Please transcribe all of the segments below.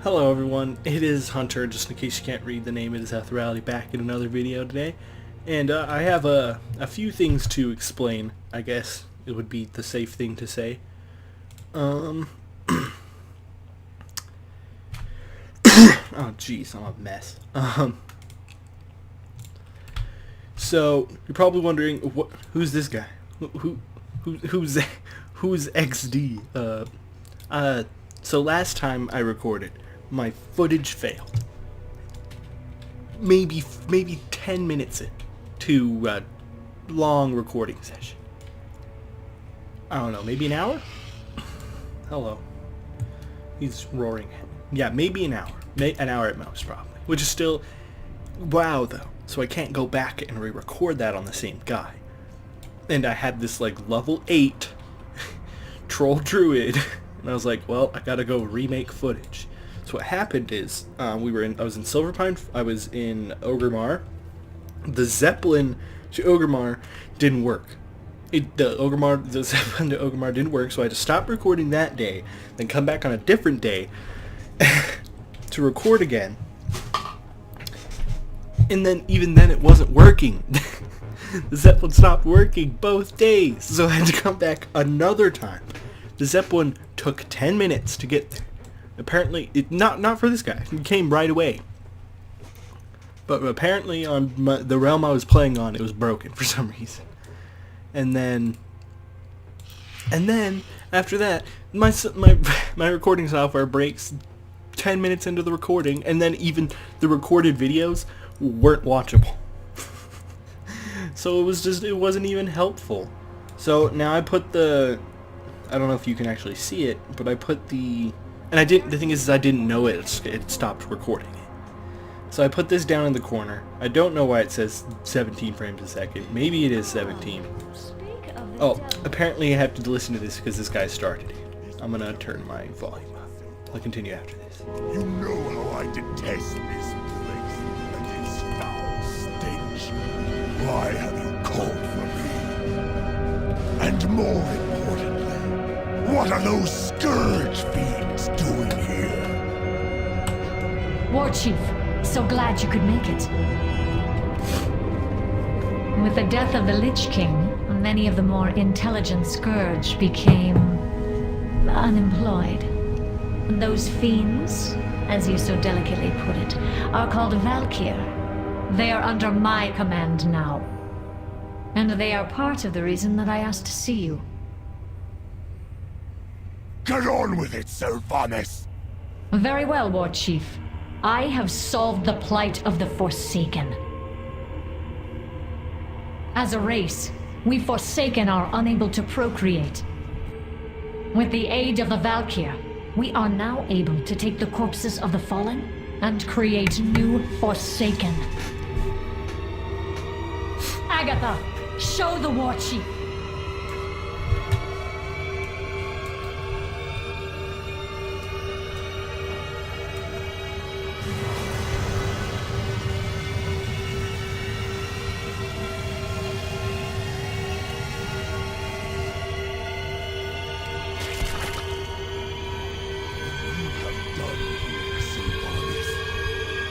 Hello everyone, it is Hunter. Just in case you can't read the name, it is Etherality back in another video today. And I have a few things to explain, I guess it would be the safe thing to say. Oh jeez, I'm a mess. So, you're probably wondering, who's this guy? Who's XD? So last time I recorded, my footage failed. Maybe 10 minutes into a long recording session. I don't know, maybe an hour? Hello. He's roaring. Yeah, maybe an hour. An hour at most, probably. Which is still... wow, though. So I can't go back and re-record that on the same guy. And I had this, like, level 8 troll druid. And I was like, well, I gotta go remake footage. So what happened is, I was in Silverpine, I was in Ogremar. The Zeppelin to Ogremar didn't work. The Zeppelin to Ogremar didn't work, so I had to stop recording that day, then come back on a different day to record again. And then, even then, it wasn't working. The Zeppelin stopped working both days, so I had to come back another time. The Zeppelin took 10 minutes to get there. Apparently, not for this guy. It came right away. But apparently on the realm I was playing on, it was broken for some reason. And then after that, my recording software breaks 10 minutes into the recording, and then even the recorded videos weren't watchable. So it wasn't even helpful. So now I put I don't know if you can actually see it, but I put the thing is I didn't know it stopped recording it. So I put this down in the corner. I don't know why it says 17 frames a second. Maybe it is 17. Oh, apparently I have to listen to this because this guy started it. I'm gonna turn my volume up. I'll continue after this. You know how I detest this place and its foul stench. Why have you called for me? And more importantly, what are those scourge fiends doing here? War Chief, so glad you could make it. With the death of the Lich King, many of the more intelligent scourge became unemployed. Those fiends, as you so delicately put it, are called Valkyr. They are under my command now. And they are part of the reason that I asked to see you. Get on with it, Sylvanas! Very well, War Chief. I have solved the plight of the Forsaken. As a race, we Forsaken are unable to procreate. With the aid of the Valkyr, we are now able to take the corpses of the fallen and create new Forsaken. Agatha, show the War Chief.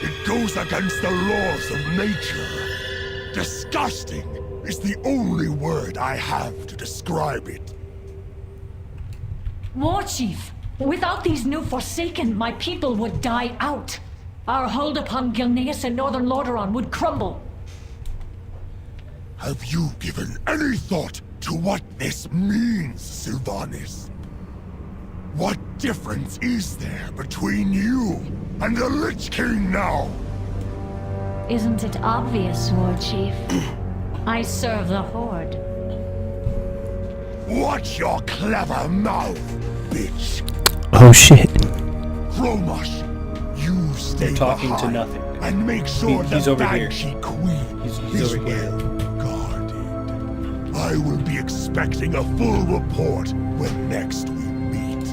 It goes against the laws of nature. Disgusting is the only word I have to describe it. War Chief, without these new Forsaken, my people would die out. Our hold upon Gilneas and Northern Lordaeron would crumble. Have you given any thought to what this means, Sylvanas? What difference is there between you and the Lich King now? Isn't it obvious, War Chief? I serve the Horde. Watch your clever mouth, bitch! Oh shit. Chromash, you stay You're talking behind to nothing. And make sure He's the over here. Banshee Queen He's is over here. well guarded. I will be expecting a full report when next we meet.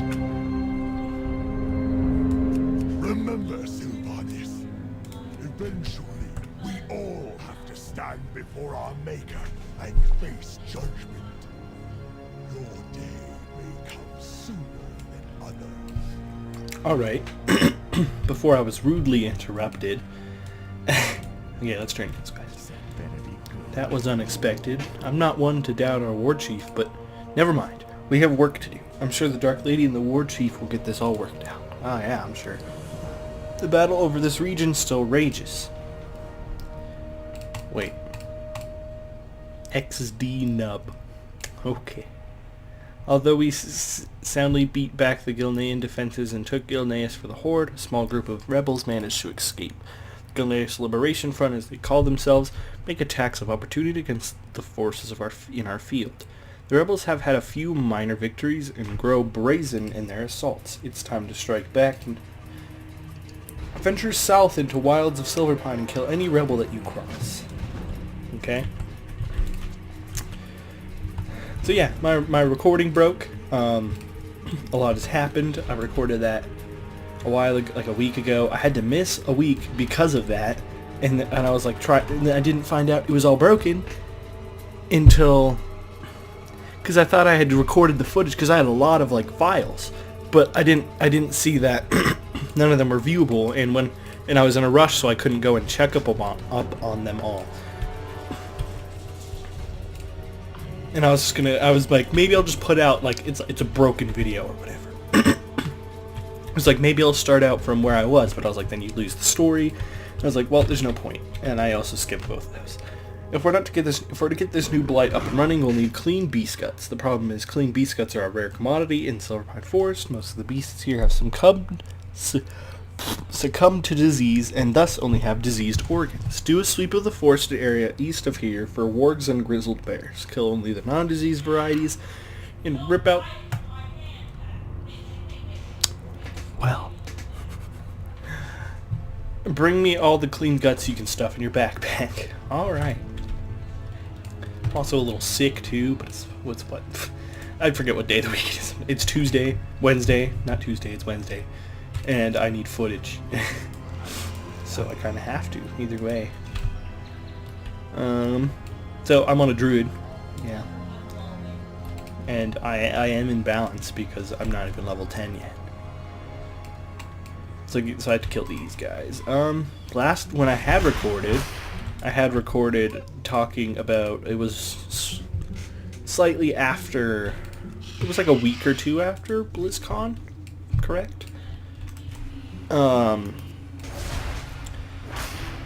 Remember, Sylvanas, eventually we all have to stand before our Maker and face judgment. Your day may come sooner than others. Alright. before I was rudely interrupted. Yeah, let's train these guys. That was unexpected. I'm not one to doubt our war chief, but never mind. We have work to do. I'm sure the Dark Lady and the war chief will get this all worked out. Oh yeah, I'm sure. The battle over this region still rages. Wait. XD nub. Okay. Although we soundly beat back the Gilnean defenses and took Gilneas for the Horde, a small group of rebels managed to escape. The Gilneas Liberation Front, as they call themselves, make attacks of opportunity against the forces of in our field. The rebels have had a few minor victories and grow brazen in their assaults. It's time to strike back and venture south into wilds of Silverpine and kill any rebel that you cross. Okay? So yeah, my recording broke. A lot has happened. I recorded that a while ago, like a week ago. I had to miss a week because of that, and I was like, and I didn't find out it was all broken until, because I thought I had recorded the footage because I had a lot of like files, but I didn't see that none of them were viewable, and I was in a rush, so I couldn't go and check up on them all. And I was like, maybe I'll just put out, like, it's a broken video or whatever. I was like, maybe I'll start out from where I was, but I was like, then you lose the story. And I was like, well, there's no point. And I also skipped both of those. If we're to get this new blight up and running, we'll need clean beast guts. The problem is clean beast guts are a rare commodity in Silverpine Forest. Most of the beasts here have succumb to disease and thus only have diseased organs. Do a sweep of the forested area east of here for wargs and grizzled bears. Kill only the non-diseased varieties and rip out... Well... Bring me all the clean guts you can stuff in your backpack. Alright. I'm also a little sick too, but what? I forget what day of the week it is. It's Tuesday, Wednesday, not Tuesday, it's Wednesday. And I need footage. So I kind of have to, either way. So I'm on a druid. Yeah. And I am in balance because I'm not even level 10 yet. So I had to kill these guys. When I had recorded talking about, it was slightly after, it was like a week or two after BlizzCon, correct?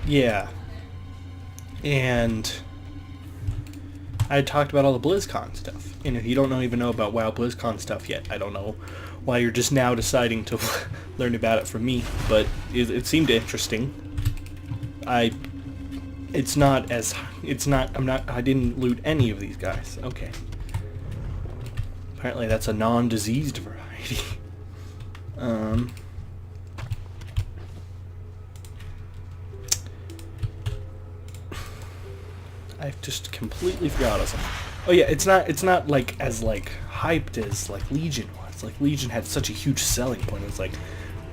Yeah. And I had talked about all the BlizzCon stuff. And if you don't even know about WoW BlizzCon stuff yet, I don't know why you're just now deciding to learn about it from me, but it seemed interesting. I didn't loot any of these guys. Okay. Apparently that's a non-diseased variety. I just completely forgot of something. Oh yeah, it's not like as like hyped as like Legion was. Like Legion had such a huge selling point. It's like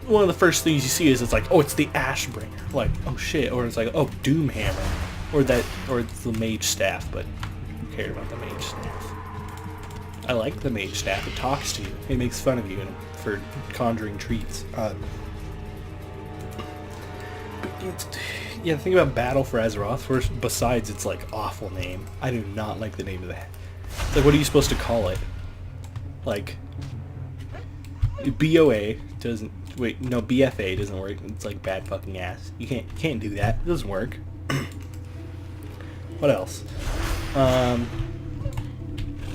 one of the first things you see is it's like, oh, it's the Ashbringer. Like, oh shit, or it's like, oh, Doomhammer, or it's the Mage Staff. But who cared about the Mage Staff? I like the Mage Staff. It talks to you. It makes fun of you for conjuring treats. Yeah, the thing about Battle for Azeroth, first, besides its like awful name, I do not like the name of that. It's like, what are you supposed to call it? Like, BOA doesn't, wait, no, BFA doesn't work. It's like bad fucking ass. You can't do that. It doesn't work. What else?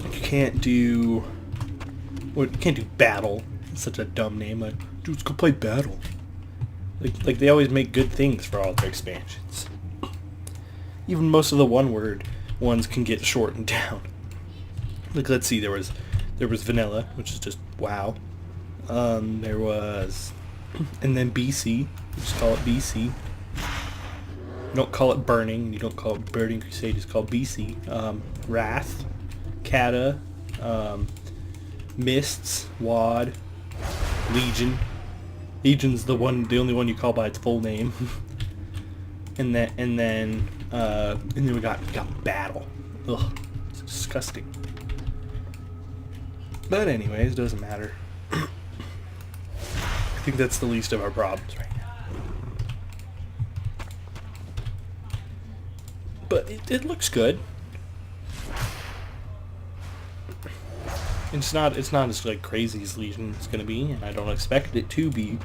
You can't do Battle. It's such a dumb name. Like, dude, let's go play Battle. Like they always make good things for all their expansions. Even most of the one-word ones can get shortened down. Like, let's see, there was Vanilla, which is just WoW. There was, and then BC. You just call it BC. You don't call it Burning. You don't call it Burning Crusade. It's called BC. Wrath, Kata, Mists, WoD, Legion. Legion's the only one you call by its full name. and then we got Battle. Ugh, it's disgusting. But anyways, doesn't matter. think that's the least of our problems right now. But it looks good. It's not as like crazy as Legion's gonna be, and I don't expect it to be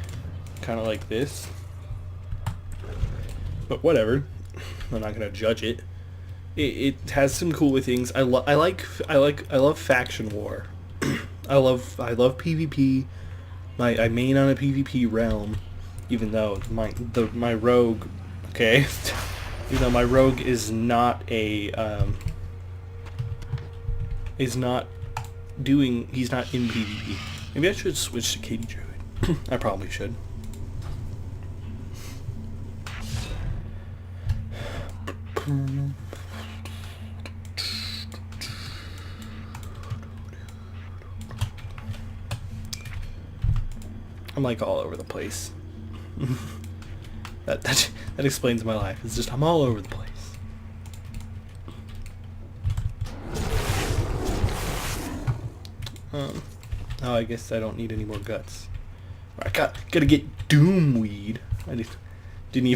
kind of like this. But whatever, I'm not gonna judge it. It has some cooler things. I love faction war. I love PvP. I main on a PvP realm, even though my rogue, okay, even though my rogue is not a he's not in PvP. Maybe I should switch to Katie Druid. I probably should. I'm like all over the place. that explains my life. It's just I'm all over the place. Oh, I guess I don't need any more guts. I gotta get doom weed. I didn't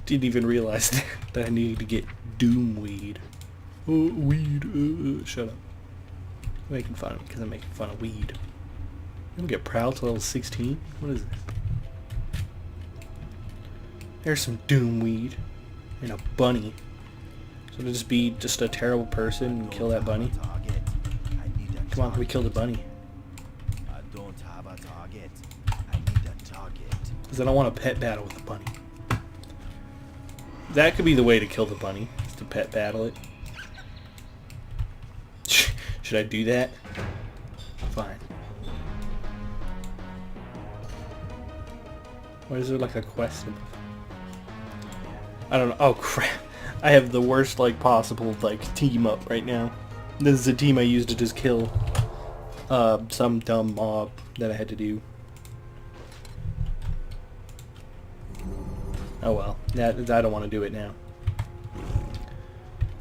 even realize that I needed to get doom weed. Oh, weed. Shut up. You're making fun of me because I'm making fun of weed. I'm gonna get proud to level 16. What is this? There's some doom weed and a bunny. So to just be just a terrible person and kill that bunny. Come on, we killed a bunny. I don't have a target. I need a target. Because I don't want to pet battle with the bunny. That could be the way to kill the bunny, is to pet battle it. Should I do that? Fine. Why is there like a quest? I don't know. Oh crap. I have the worst like possible like team up right now. This is the team I used to just kill some dumb mob that I had to do. Oh well. I don't want to do it now.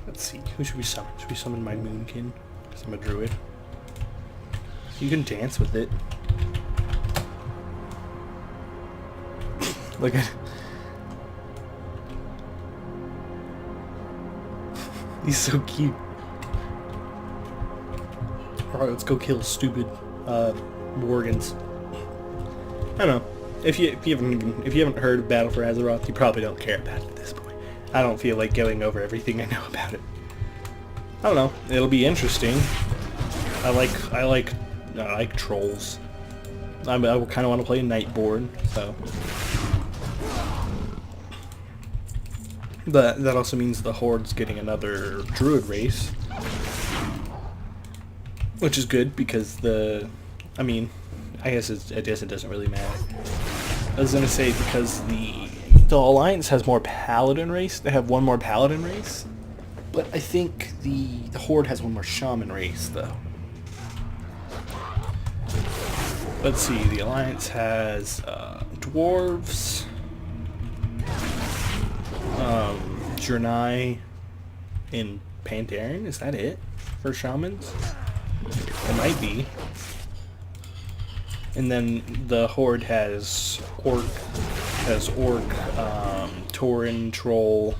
Let's see. Who should we summon? Should we summon my Moonkin? Because I'm a druid. You can dance with it. Look at... He's so cute. Alright, let's go kill stupid Morgans. I don't know. If you haven't heard of Battle for Azeroth, you probably don't care about it at this point. I don't feel like going over everything I know about it. I don't know. It'll be interesting. I like trolls. I kind of want to play Nightborn, so. But that also means the Horde's getting another Druid race. Which is good because I guess it doesn't really matter. I was gonna say because the Alliance has more Paladin race. They have one more Paladin race, but I think the Horde has one more Shaman race though. Let's see. The Alliance has dwarves, Draenei, and Pandaren. Is that it for Shamans? It might be. And then the Horde has Orc, Tauren, Troll,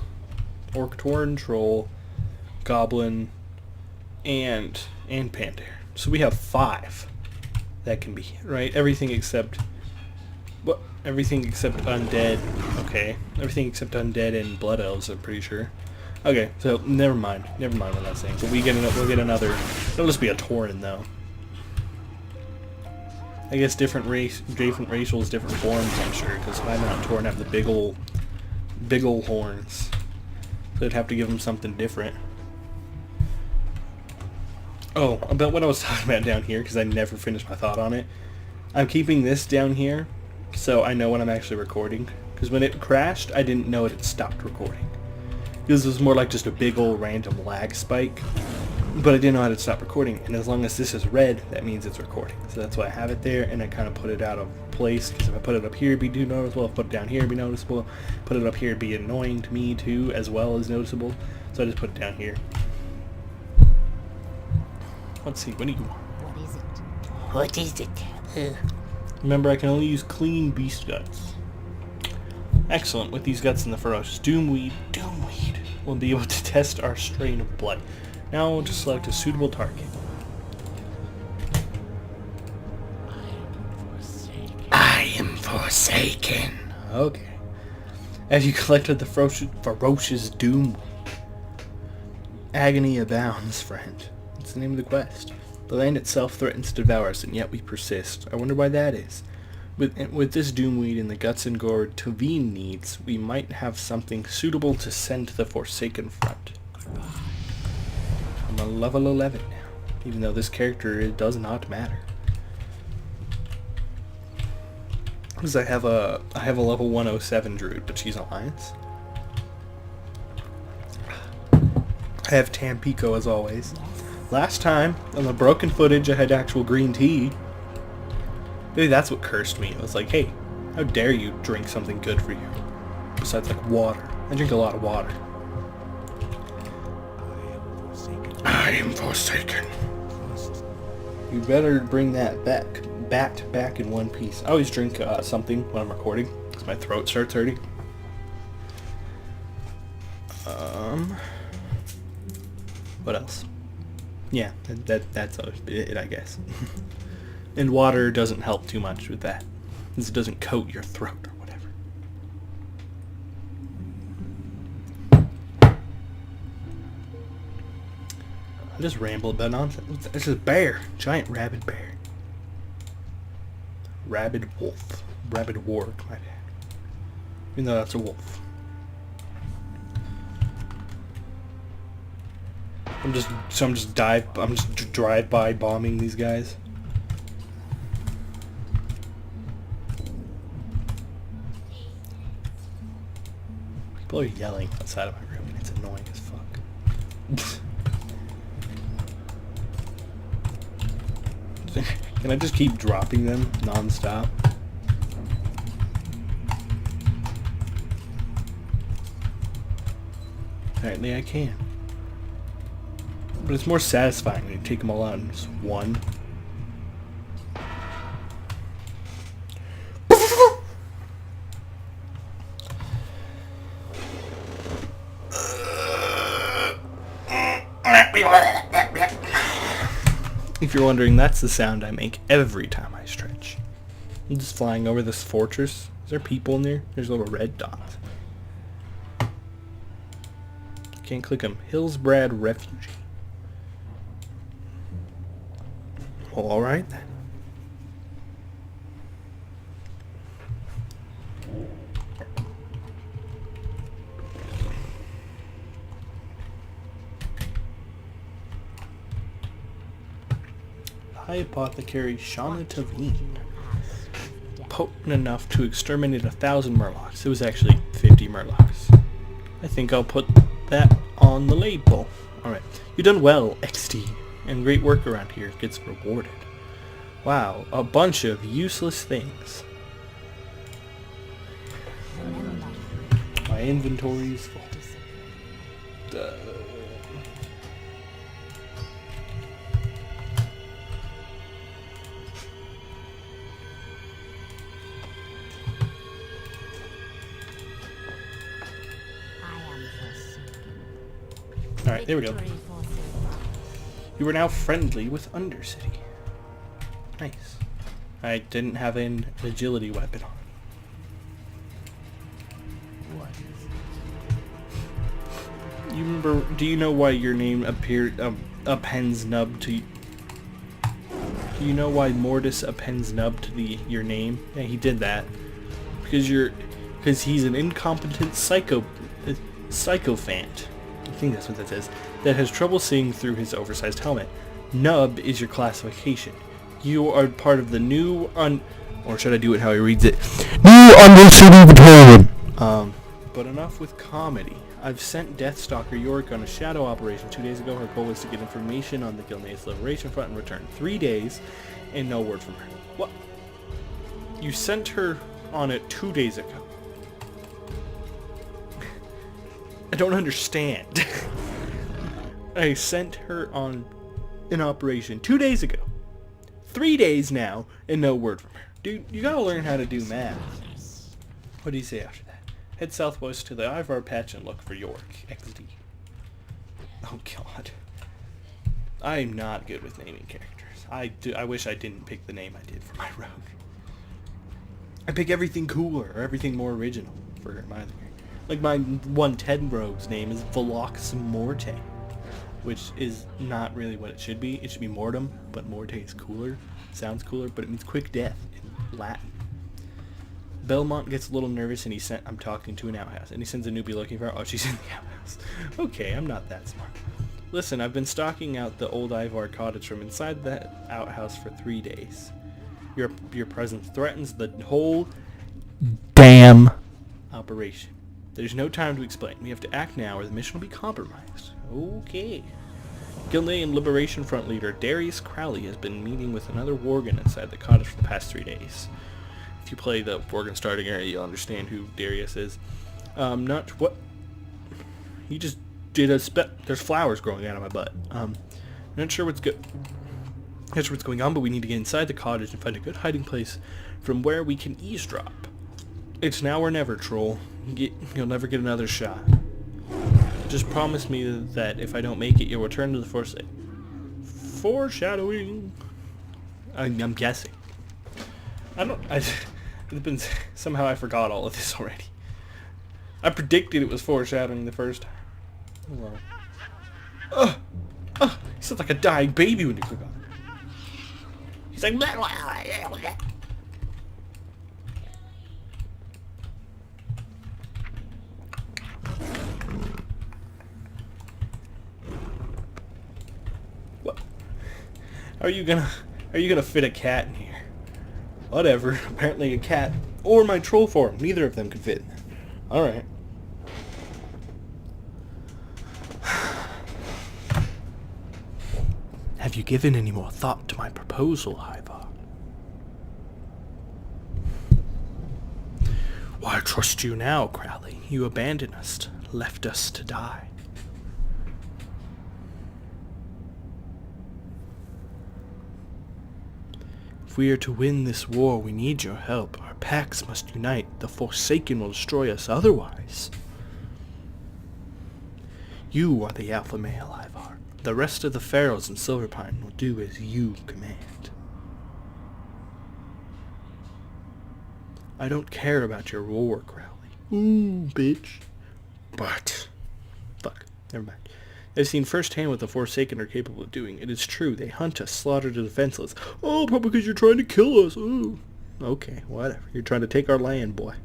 Orc, Tauren, Troll, Goblin, and Pandaren. So we have 5 that can be, right? Everything except undead. Okay. Everything except undead and blood elves, I'm pretty sure. Okay, so never mind what I'm saying. But we'll get another. It'll just be a Tauren though. I guess different racials, different forms. I'm sure because my Mount Tauren have the big ol' horns, so they'd have to give them something different. Oh, about what I was talking about down here because I never finished my thought on it. I'm keeping this down here so I know when I'm actually recording. Because when it crashed, I didn't know it had stopped recording. This was more like just a big old random lag spike, but I didn't know how to stop recording, and as long as this is red, that means it's recording. So that's why I have it there, and I kind of put it out of place, because if I put it up here, it'd be too noticeable. If I put it down here, it'd be noticeable. Put it up here, it'd be annoying to me too, as well as noticeable. So I just put it down here. Let's see, what do you want? What is it? Remember, I can only use clean beast guts. Excellent. With these guts in the ferocious Doomweed, we'll be able to test our strain of blood. Now to select a suitable target. I am forsaken. Okay. As you collected the ferocious Doom, agony abounds, friend. That's the name of the quest. The land itself threatens to devour us, and yet we persist. I wonder why that is. With this Doomweed and the guts and gore Tavine needs, we might have something suitable to send to the Forsaken front. I'm a level 11 now, even though this character, it does not matter. Because I have a level 107 druid, but she's Alliance. I have Tampico as always. Last time, on the broken footage, I had actual green tea. Maybe that's what cursed me. It was like, hey, how dare you drink something good for you? Besides, like, water. I drink a lot of water. I am forsaken. You better bring that back in one piece. I always drink something when I'm recording, because my throat starts hurting. What else? Yeah, that's it, I guess. And water doesn't help too much with that, since it doesn't coat your throat or whatever. I just rambled about nonsense. It's a bear, giant rabid bear. Rabid wolf. Rabid warg, my bad. Even though that's a wolf. I'm just drive-by bombing these guys. People are yelling outside of my room and it's annoying as fuck. Can I just keep dropping them non-stop? Apparently I can. But it's more satisfying when you take them all out in just one. If you're wondering, that's the sound I make every time I stretch. I'm just flying over this fortress. Is there people in there? There's little red dots. Can't click them. Hillsbrad Refugee. Well, alright then. High Apothecary Shauna Tavine. Potent enough to exterminate 1,000 murlocs. It was actually 50 murlocs. I think I'll put that on the label. Alright. You've done well, XD. And great work around here gets rewarded. Wow, a bunch of useless things. My inventory is full. Alright, there we go. You are now friendly with Undercity. Nice. I didn't have an agility weapon on. You remember, do you know why your name appeared, appends nub to... Do you know why Mortis appends nub to your name? Yeah, he did that. Because he's an incompetent sycophant. I think that's what that says. That has trouble seeing through his oversized helmet. Nub is your classification. You are part of the new or should I do it how he reads it? New Undercity Battalion. But enough with comedy. I've sent Deathstalker York on a shadow operation 2 days ago. Her goal was to get information on the Gilneas Liberation Front and return. 3 days, and no word from her. What? You sent her on it 2 days ago. I don't understand. I sent her on an operation 2 days ago. 3 days now, and no word from her. Dude, you gotta learn how to do math. What do you say after that? Head southwest to the Ivar patch and look for York. XD. Oh god. I'm not good with naming characters. I wish I didn't pick the name I did for my rogue. I pick everything cooler or everything more original for my other character. Like my 110 rogue's name is Velox Morte, which is not really what it should be. It should be Mortem, but Morte is cooler. Sounds cooler, but it means quick death in Latin. Belmont gets a little nervous and I'm talking to an outhouse, and he sends a newbie looking for her. Oh, she's in the outhouse. Okay, I'm not that smart. Listen, I've been stalking out the old Ivar cottage from inside that outhouse for 3 days. Your presence threatens the whole damn operation. There's no time to explain. We have to act now or the mission will be compromised. Okay. Gilnean Liberation Front leader Darius Crowley has been meeting with another Worgen inside the cottage for the past 3 days. If you play the Worgen starting area, you'll understand who Darius is. Not what... He just did a there's flowers growing out of my butt. Not sure what's going on, but we need to get inside the cottage and find a good hiding place from where we can eavesdrop. It's now or never, troll. You'll never get another shot. Just promise me that if I don't make it, you'll return to the force. Foreshadowing. I'm guessing. Somehow I forgot all of this already. I predicted it was foreshadowing the first time. Well. He sounds like a dying baby when you click on it. He's like... What? Are you gonna fit a cat in here? Whatever. Apparently a cat or my troll form. Neither of them could fit in there. Alright. Have you given any more thought to my proposal, Ivar? Why trust you now, Crowley? You abandoned us, left us to die. If we are to win this war, we need your help. Our packs must unite. The Forsaken will destroy us otherwise. You are the alpha male, Ivar. The rest of the pharaohs in Silverpine will do as you command. I don't care about your war, Crowley. Ooh, bitch. But... Fuck. Never mind. I've seen firsthand what the Forsaken are capable of doing. It is true. They hunt us, slaughter the defenseless. Oh, probably because you're trying to kill us. Ooh. Okay, whatever. You're trying to take our land, boy.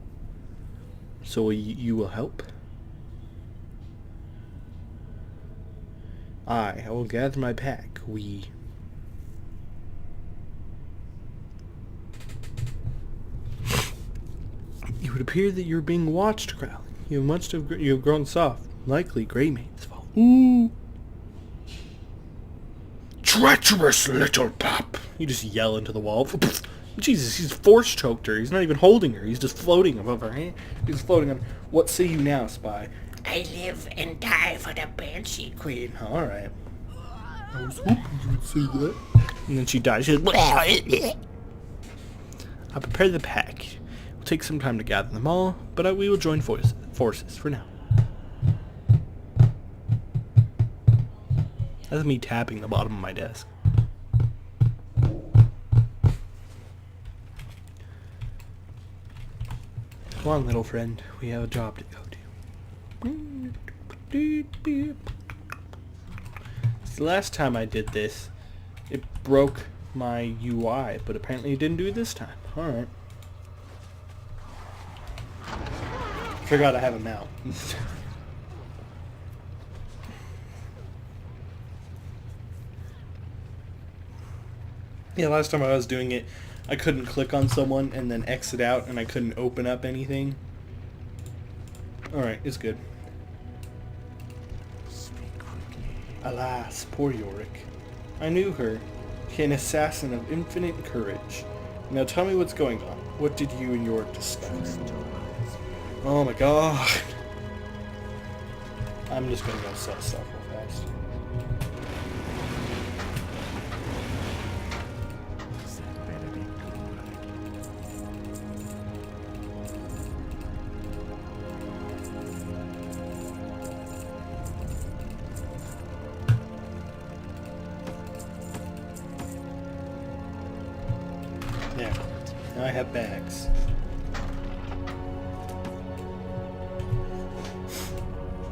So you will help? I will gather my pack. It would appear that you're being watched, Crowley. You have grown soft. Likely Greymane's fault. Ooh. Treacherous little pup. You just yell into the wall. Jesus, he's force choked her. He's not even holding her. He's just floating above her hand. He's floating on. What say you now, spy? I live and die for the Banshee Queen. Alright. I was hoping you would say that. And then she dies. She goes, I prepare the pack. It will take some time to gather them all, but we will join forces for now. That's me tapping the bottom of my desk. Come on, little friend. We have a job to go to. The last time I did this, it broke my UI, but apparently it didn't do it this time. Alright. Forgot I have a mount. Yeah, last time I was doing it, I couldn't click on someone and then exit out, and I couldn't open up anything. Alright, it's good. Alas, poor Yorick. I knew her. An assassin of infinite courage. Now tell me what's going on. What did you and Yorick discuss? Oh my god. I'm just gonna go sell stuff real fast. I have bags.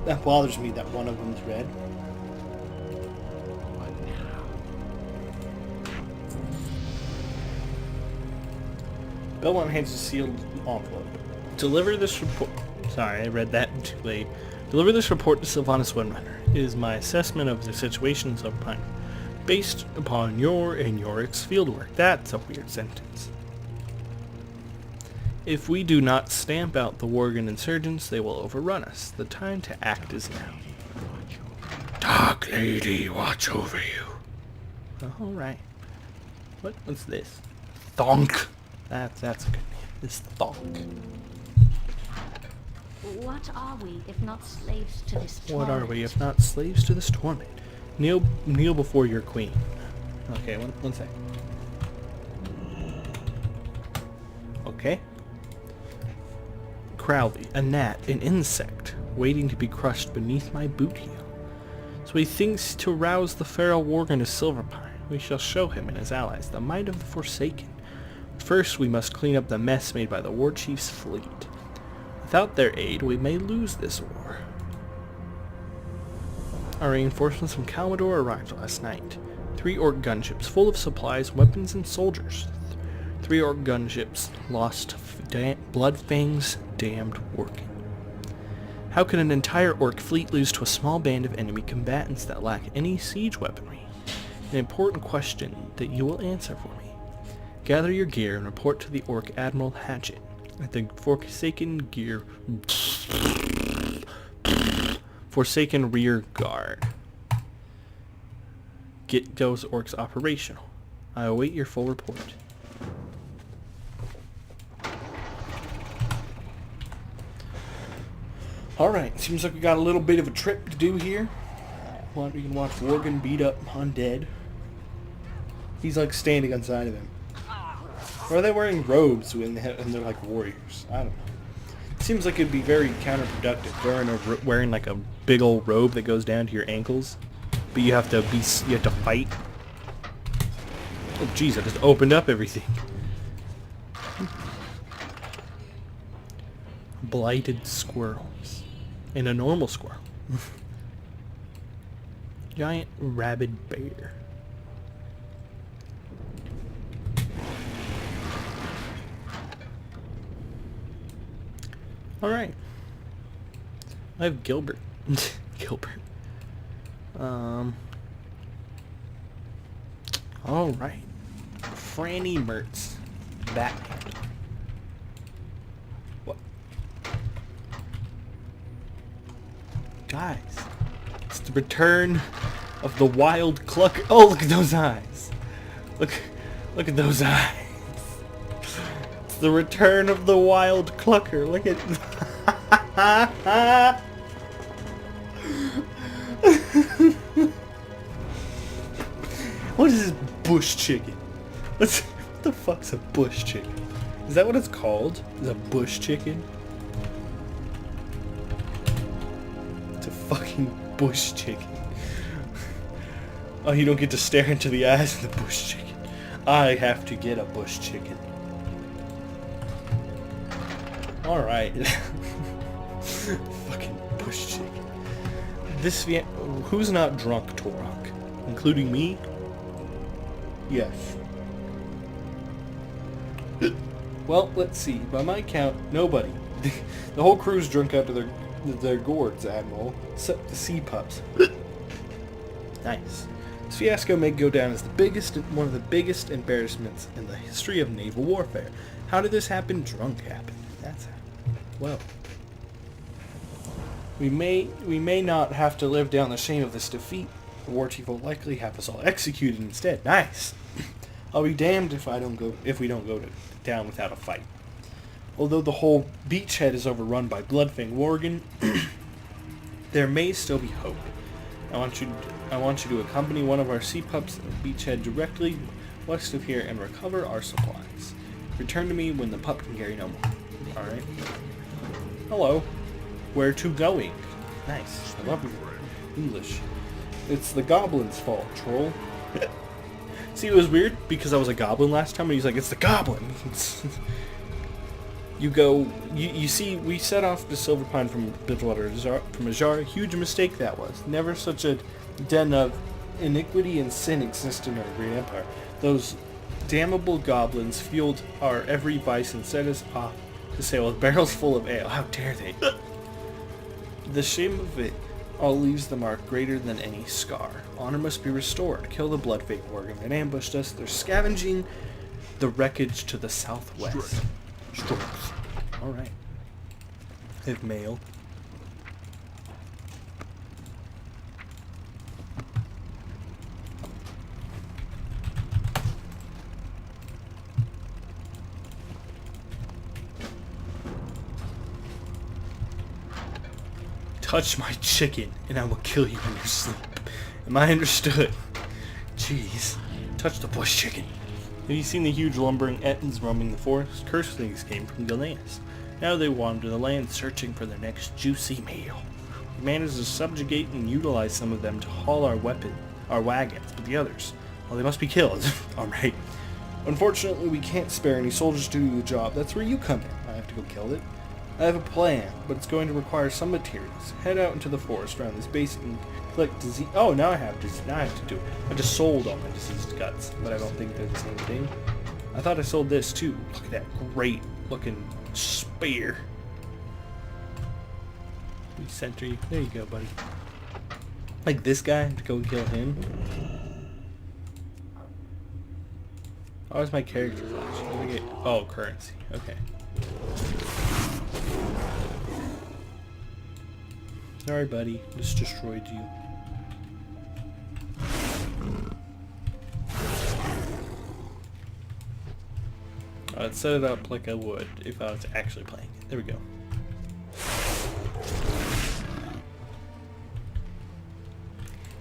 That bothers me that one of them's red. Belmont hands a sealed envelope. Deliver this report. Sorry, I read that too late. Deliver this report to Sylvanas Windrunner. It is my assessment of the situation in Silverpine, based upon your and Yorick's fieldwork. That's a weird sentence. If we do not stamp out the Worgen insurgents, they will overrun us. The time to act is now. Dark Lady, watch over you. Alright. What's this? Thonk. That's a good name. This Thonk. What are we if not slaves to this torment? What are we if not slaves to this torment? Kneel before your queen. Okay, one sec. Okay. Crowley, a gnat, an insect, waiting to be crushed beneath my boot heel. So he thinks to rouse the feral Worgen of Silverpine. We shall show him and his allies the might of the Forsaken. First, we must clean up the mess made by the War Chief's fleet. Without their aid, we may lose this war. Our reinforcements from Kalmador arrived last night. 3 Orc gunships full of supplies, weapons, and soldiers. 3 Orc gunships lost Bloodfang's damned Worgen. How could an entire Orc fleet lose to a small band of enemy combatants that lack any siege weaponry? An important question that you will answer for me. Gather your gear and report to the Orc Admiral Hatchet at the Forsaken rear guard. Get those orcs operational. I await your full report. Alright, seems like we got a little bit of a trip to do here. We can watch Worgen beat up undead. He's like standing on side of him. Or are they wearing robes and they're like warriors? I don't know. Seems like it'd be very counterproductive wearing like a big old robe that goes down to your ankles, but you have to fight. Oh jeez, I just opened up everything. Blighted squirrels and a normal squirrel. Giant rabid bear. Alright. I have Gilbert. Gilbert. Alright. Franny Mertz. Batman. What? Guys. It's the return of the wild cluck. Oh, look at those eyes. Look at those eyes. It's the return of the wild clucker. Look at... What is this bush chicken? What the fuck's a bush chicken? Is that what it's called? Is a bush chicken? It's a fucking bush chicken. Oh, you don't get to stare into the eyes of the bush chicken. I have to get a bush chicken. Alright. Fucking bush chicken. Who's not drunk, Torok? Including me? Yes. Well, let's see. By my count, nobody. The whole crew's drunk out to their gourds, Admiral. Except the sea pups. Nice. This fiasco may go down as one of the biggest embarrassments in the history of naval warfare. How did this happen? Drunk happened. That's how. Well. We may not have to live down the shame of this defeat. The war chief will likely have us all executed instead. Nice. I'll be damned if we don't go down without a fight. Although the whole beachhead is overrun by Bloodfang Worgen, there may still be hope. I want you to accompany one of our sea pups to the beachhead directly west of here and recover our supplies. Return to me when the pup can carry no more. Alright. Hello. Where to going? Nice. I love your English. It's the goblin's fault, troll. See, it was weird because I was a goblin last time, and he's like, it's the goblin. You see, we set off the Silver Pine from Ajar. Huge mistake that was. Never such a den of iniquity and sin existed in our great empire. Those damnable goblins fueled our every vice and set us off to sail with barrels full of ale. How dare they? The shame of it all leaves the mark greater than any scar. Honor must be restored. Kill the blood-fake worm that ambushed us. They're scavenging the wreckage to the southwest. Strokes. Alright. I have mail. Touch my chicken, and I will kill you in your sleep. Am I understood? Jeez. Touch the bush chicken. Have you seen the huge lumbering Ettins roaming the forest? Cursed things came from Galenas. Now they wander the land searching for their next juicy meal. We managed to subjugate and utilize some of them to haul our wagons, but the others, well, they must be killed. Alright. Unfortunately, we can't spare any soldiers to do the job. That's where you come in. I have to go kill it. I have a plan, but it's going to require some materials. Head out into the forest around this base and collect disease. Oh, now I have disease. Now I have to do it. I just sold all my diseased guts, but I don't think they're the same thing. I thought I sold this too. Look at that great looking spear. We center you. There you go, buddy. Like this guy to go kill him. Oh, where's my character flash? Oh, currency. Okay. Sorry, buddy. Just destroyed you. Let's set it up like I would if I was actually playing it. There we go.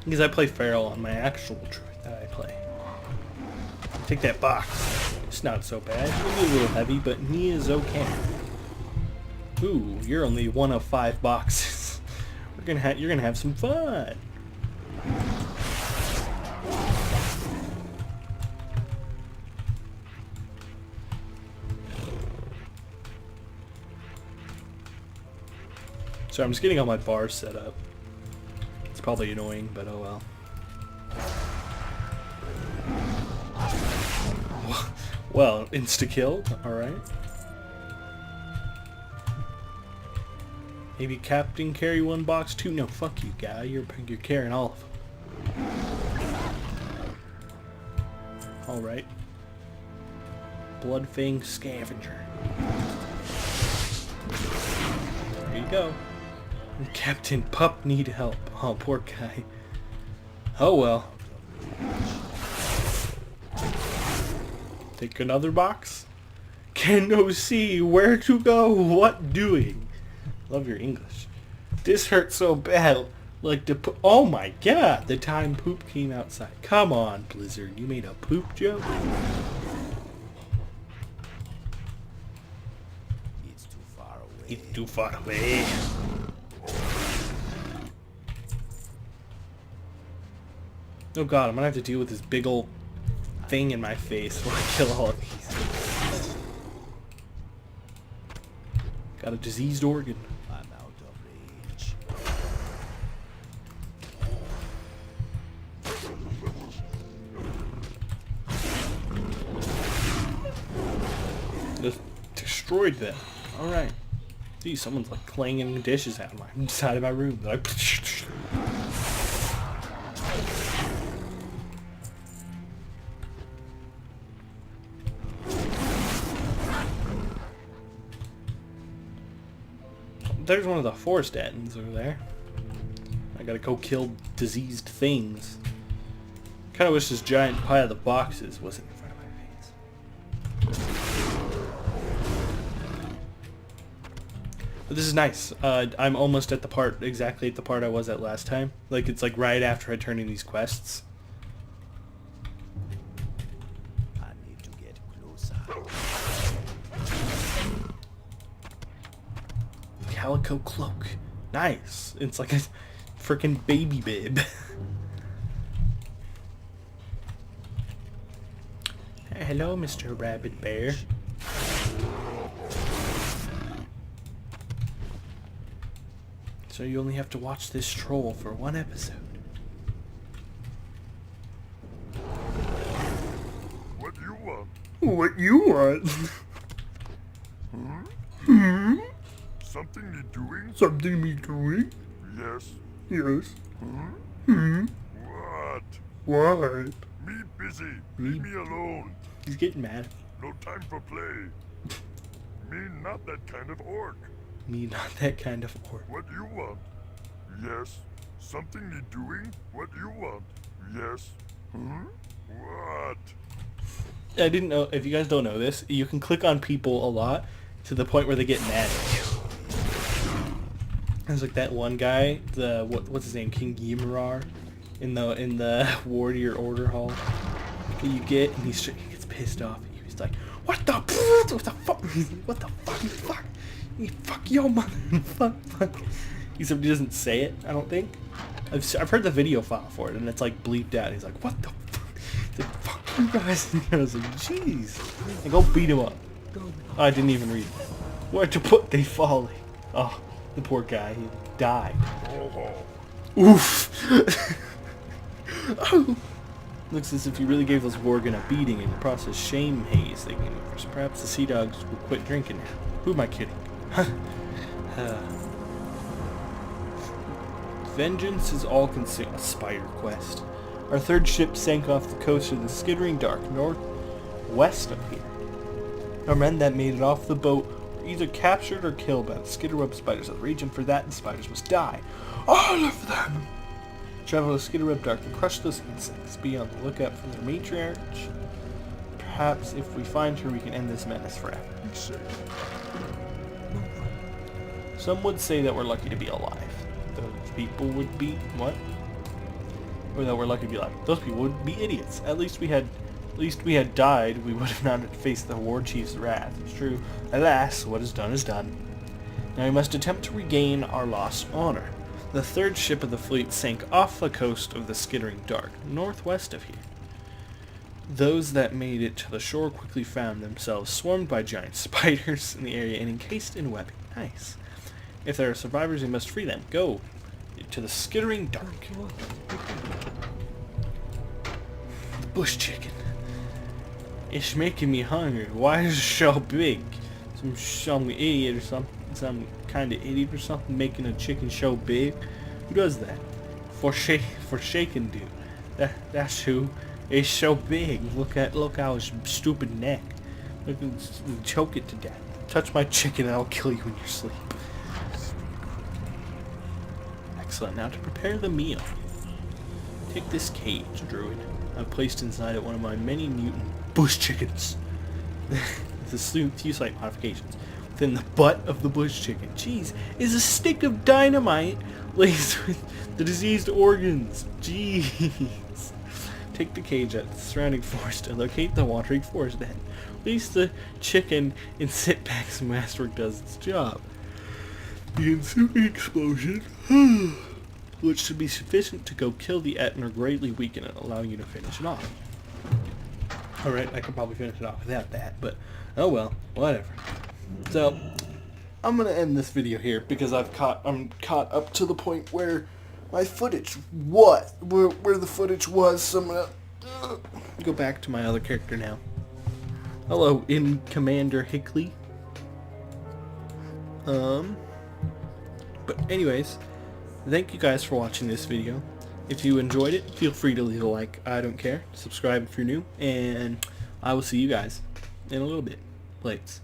Because I play Feral on my actual druid that I play. Take that box. It's not so bad. Maybe a little heavy, but he is okay. Ooh, you're only one of 5 boxes. You're gonna have some fun. So I'm just getting all my bars set up. It's probably annoying, but oh well. Well, insta-kill, alright. Maybe Captain carry 1 box too? No, fuck you, guy. You're carrying all of them. Alright. Bloodfang Scavenger. There you go. And Captain Pup need help. Oh, poor guy. Oh well. Take another box? Can no see where to go, what doing? Love your English. This hurts so bad. Like the oh my god, the time poop came outside. Come on, Blizzard, you made a poop joke? It's too far away. It's too far away. Oh god, I'm gonna have to deal with this big old thing in my face while I kill all of these. Got a diseased organ. I'm out of rage. Just destroyed them. Alright. See, someone's like clanging dishes out of my side of my room. Like, there's one of the forest Ettins over there. I gotta go kill diseased things. Kinda wish this giant pile of boxes wasn't in front of my face. But this is nice. I'm almost at the part, exactly at the part I was at last time. Like, it's like right after I turn in these quests. I need to get closer. Calico cloak. Nice. It's like a freaking baby bib. Hello, Mr. Rabbit Bear. So you only have to watch this troll for one episode. What do you want? What you want? Something me doing? Something me doing? Yes. Yes. What? What? Me busy. Leave me alone. He's getting mad. No time for play. Me not that kind of orc. Me not that kind of orc. What do you want? Yes. Something me doing? What do you want? Yes. What? I didn't know, if you guys don't know this, you can click on people a lot to the point where they get mad at you. There's like that one guy, the what's his name, King Ymrar, in the Warrior Order Hall that you get, and he gets pissed off. He's like, what the fuck? He's like, what the fuck? Fuck your mother. Fuck. He doesn't say it, I don't think. I've heard the video file for it, and it's like bleeped out. He's like, what the fuck? He's like, fuck you guys. And I was like, jeez. And go beat him up. Oh, I didn't even read it. Where to put they folly? Oh, the poor guy. He died. Oof. Oh. Looks as if you really gave those Worgen a beating in the process. Shame haze they gave us. Perhaps the sea dogs will quit drinking now. Who am I kidding? Vengeance is all consumed. A spider quest. Our third ship sank off the coast of the skittering dark northwest of here. Our men that made it off the boat were either captured or killed by the skitterweb spiders of the region. For that, the spiders must die. All of them! Travel to skitterweb dark and crush those insects. Be on the lookout for their matriarch. Perhaps if we find her, we can end this menace forever. Some would say that we're lucky to be alive. Those people would be what? Or that we're lucky to be alive. Those people would be idiots. At least we had died, we would have not faced the war chief's wrath. It's true. Alas, what is done is done. Now we must attempt to regain our lost honor. The third ship of the fleet sank off the coast of the skittering dark, northwest of here. Those that made it to the shore quickly found themselves swarmed by giant spiders in the area and encased in webbing. Nice. If there are survivors, we must free them. Go to the skittering dark. The bush chicken. It's making me hungry. Why is it so big? Some idiot or something. Some kind of idiot or something making a chicken so big. Who does that? For shaken dude. That's who. It's so big. Look how his stupid neck. Look, choke it to death. Touch my chicken and I'll kill you in your sleep. Excellent. Now to prepare the meal. Take this cage, druid. I've placed inside it one of my many mutant bush chickens. The few slight modifications. Within the butt of the bush chicken, jeez, is a stick of dynamite laced with the diseased organs. Jeez. Take the cage at the surrounding forest and locate the wandering forest then. Release the chicken and sit back so Masterwork does its job. The ensuing explosion, which should be sufficient to go kill the Ettin or greatly weaken it, allowing you to finish it off. Alright, I could probably finish it off without that, but oh well, whatever. So, I'm gonna end this video here because I'm caught up to the point where my footage, where the footage was, so I'm gonna go back to my other character now. Hello, in Commander Hickley. But anyways, thank you guys for watching this video. If you enjoyed it, feel free to leave a like. I don't care. Subscribe if you're new, and I will see you guys in a little bit. Lates.